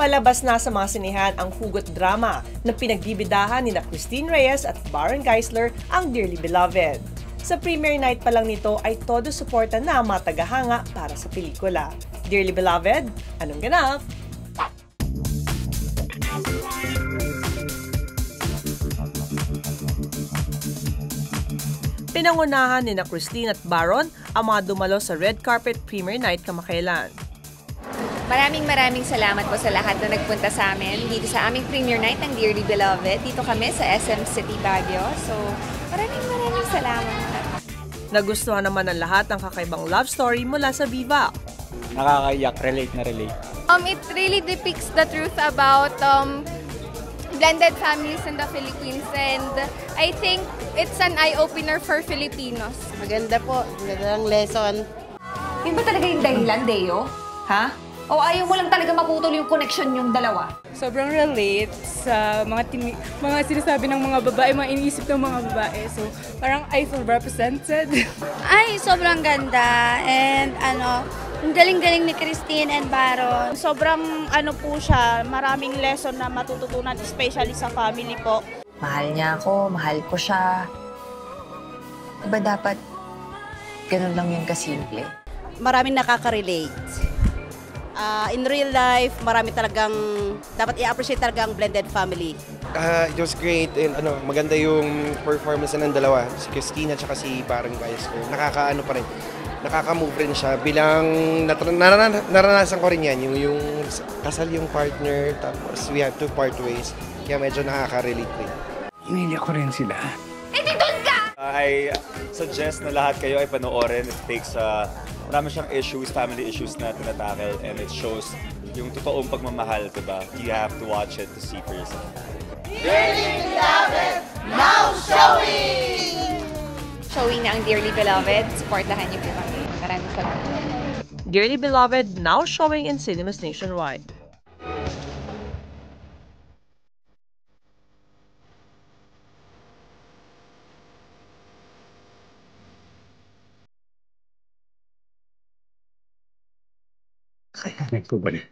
Palabas na sa mga sinehan ang hugot drama na pinagbibidahan ni Christine Reyes at Baron Geisler ang Dearly Beloved. Sa premiere night pa lang nito ay todo suporta na ang mga tagahanga para sa pelikula. Dearly Beloved, anong ganap? Pinangunahan ni Christine at Baron ang mga dumalo sa red carpet premiere night kamakailan. Maraming salamat po sa lahat na nagpunta sa amin dito sa aming premiere night ng Dearly Beloved. Dito kami sa SM City, Baguio. So, maraming salamat. Nagustuhan naman ng lahat ang kakaibang love story mula sa Viva. Nakakaiyak, relate na relate. It really depicts the truth about blended families in the Philippines, and I think it's an eye-opener for Filipinos. Maganda po, magandang lesson. Yun ba talaga yung dahilan, Deo? Ha? O ayaw mo lang talaga maputol yung connection yung dalawa? Sobrang relate sa mga sinasabi ng mga babae, mga iniisip ng mga babae. So, parang I feel represented. Ay, sobrang ganda. And ang galing-galing ni Christine and Baron. Sobrang po siya, maraming lesson na matututunan, especially sa family po. Mahal niya ako, mahal ko siya. Diba dapat ganun lang yung kasimple? Maraming nakaka-relate. In real life, marami talagang, dapat i-appreciate talaga ang blended family. It was great and maganda yung performance ng dalawa, si Christina at si Baron Geisler. Nakakaano pa rin, nakaka-move rin siya bilang naranasan ko rin yan, yung kasal yung partner, tapos we have to part ways, kaya medyo nakaka-relate rin. Iniiyak ko rin sila. I suggest na lahat kayo ay panoorin. It takes, marami siyang issues, family issues na tinatackle, and it shows yung totoong pagmamahal, diba? You have to watch it to see for yourself. Dearly Beloved, now showing! Showing na ang Dearly Beloved. Supportahan niyo po kami. Maraming salamat. Dearly Beloved, now showing in cinemas nationwide. Kaya nagkubalik.